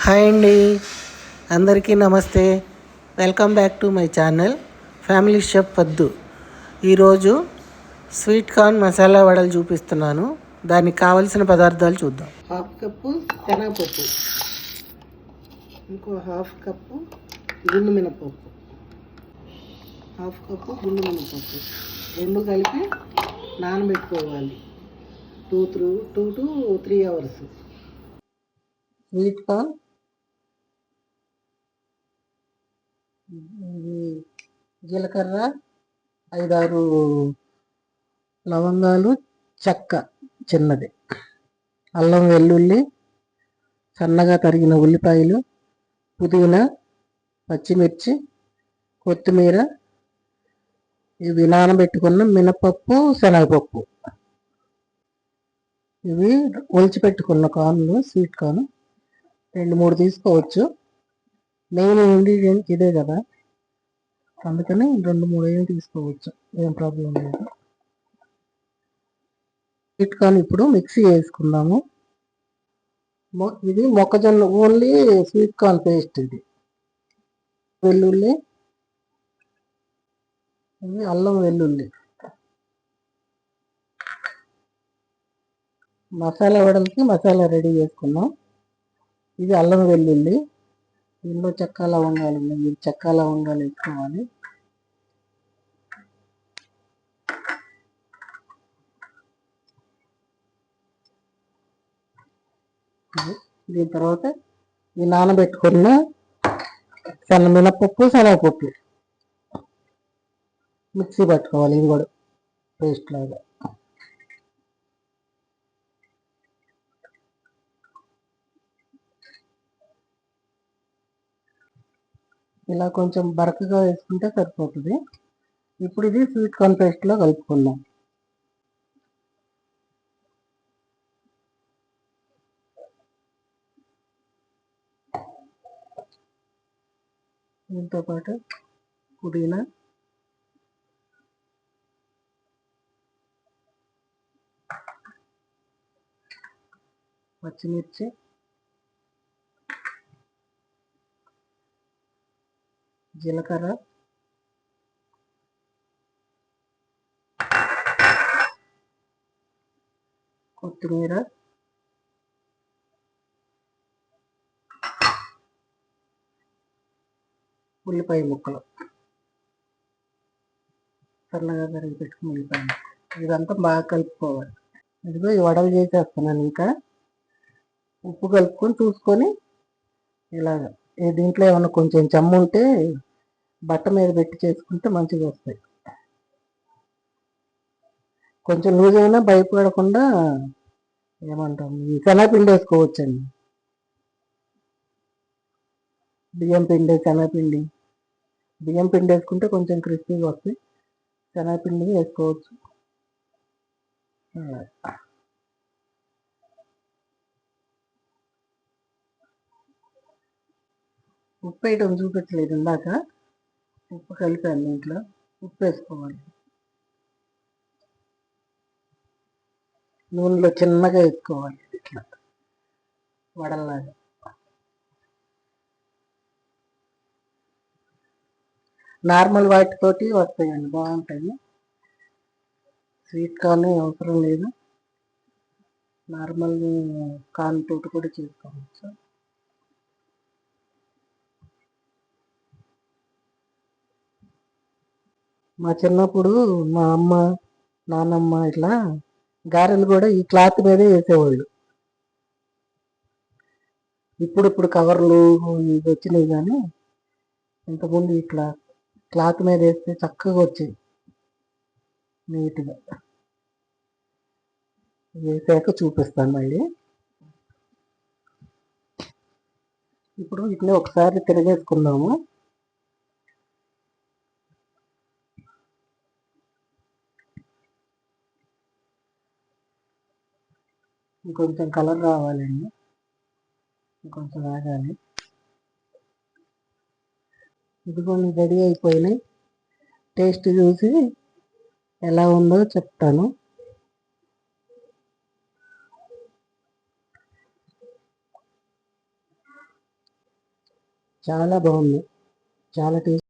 Hi అండి, అందరికీ నమస్తే. Welcome back to my channel family chef పద్దు. ఈరోజు స్వీట్ కార్న్ మసాలా వడలు చూపిస్తున్నాను. దానికి కావలసిన పదార్థాలు చూద్దాం. హాఫ్ కప్పు శనగపప్పు, ఇంకో హాఫ్ కప్పు గుండు మినపప్పు, హాఫ్ కప్పు గుండు మినపప్పు రెండు కలిపి నానబెట్టుకోవాలి 2 to 3 hours. స్వీట్ కార్న్, జీలకర్ర, 5-6 లవంగాలు, చెక్క చిన్నది, అల్లం వెల్లుల్లి, సన్నగా తరిగిన ఉల్లిపాయలు, పుదీనా, పచ్చిమిర్చి, కొత్తిమీర, ఇవి నానబెట్టుకున్న మినపప్పు, శనగపప్పు, ఇవి ఒలిచిపెట్టుకున్న కార్న్లు. స్వీట్ కార్న్ 2-3 తీసుకోవచ్చు. మెయిన్ ఇంగ్రీడియంట్ ఇదే కదా, అందుకని 2-3 తీసుకోవచ్చు, ఏం ప్రాబ్లం లేదు. స్వీట్ కార్న్ ఇప్పుడు మిక్సీ వేసుకుందాము. ఇది మొక్కజొన్న ఓన్లీ స్వీట్ కార్న్ పేస్ట్. ఇది వెల్లుల్లి, ఇది అల్లం వెల్లుల్లి. మసాలా వడలకి మసాలా రెడీ చేసుకున్నాం. ఇది అల్లం వెల్లుల్లి, ఇందులో చెక్క లవంగాలు ఉన్నాయి. మీరు చెక్క లవంగాలు వేసుకోవాలి. దీని తర్వాత ఈ నానబెట్టుకున్న మినపప్పు, శనగపప్పు మిక్సీ పట్టుకోవాలి. ఇది కూడా పేస్ట్ లాగా. ఇలా కొంచెం బరకగా వేసుకుంటే సరిపోతుంది. ఇప్పుడు ఇది స్వీట్ కార్న్ పేస్ట్లో కలుపుకుందాం. దీంతో పాటు పుదీనా, పచ్చిమిర్చి, జీలకర్ర, కొత్తిమీర, ఉల్లిపాయ ముక్కలు, సన్నగా తరిగి పెట్టుకుని ఉల్లిపాయ ముక్కలు, ఇదంతా బాగా కలుపుకోవాలి. ఇదిగో ఈ వడలు చేసేస్తున్నాను. ఇంకా ఉప్పు కలుపుకొని చూసుకొని ఇలాగ దీంట్లో ఏమన్నా కొంచెం చెమ్ము ఉంటే బట్ట మీద పెట్టి చేసుకుంటే మంచిగా వస్తాయి. కొంచెం లూజ్ అయినా భయపడకుండా ఏమంటాం, ఈ శనగపిండి వేసుకోవచ్చండి. బియ్యం పిండి, శనగపిండి. బియ్యం పిండి వేసుకుంటే కొంచెం క్రిస్పీగా వస్తాయి. శనగపిండి వేసుకోవచ్చు. ఉప్పు వేయడం చూపించలేదు ఇందాక. ఉప్పు కలిపాను దీంట్లో. ఉప్పు వేసుకోవాలి. నూనెలో చిన్నగా వేసుకోవాలి, ఇట్లా వడల్లాగా. నార్మల్ వాటితోటి వస్తాయండి, బాగుంటాయి. స్వీట్ కార్న్ అవసరం లేదు, నార్మల్ కార్న్ తోటి కూడా చేసుకోవచ్చు. మా చిన్నప్పుడు మా అమ్మ, నాన్నమ్మ ఇట్లా గారెలు కూడా ఈ క్లాత్ మీదే వేసేవాళ్ళు. ఇప్పుడు కవర్లు ఇవి వచ్చినాయి, కానీ ఇంతకుముందు ఇట్లా క్లాత్ మీద వేస్తే చక్కగా వచ్చాయి నీట్గా. వేసాక చూపిస్తాను మళ్ళీ. ఇప్పుడు వీటిని ఒకసారి తిరగేసుకుందాము. ఇంకొంచెం కలర్ రావాలండి, ఇంకొంచెం ఆగాలి. ఇదిగోండి రెడీ అయిపోయినాయి. టేస్ట్ చూసి ఎలా ఉందో చెప్తాను. చాలా బాగుంది. చాలా టేస్ట్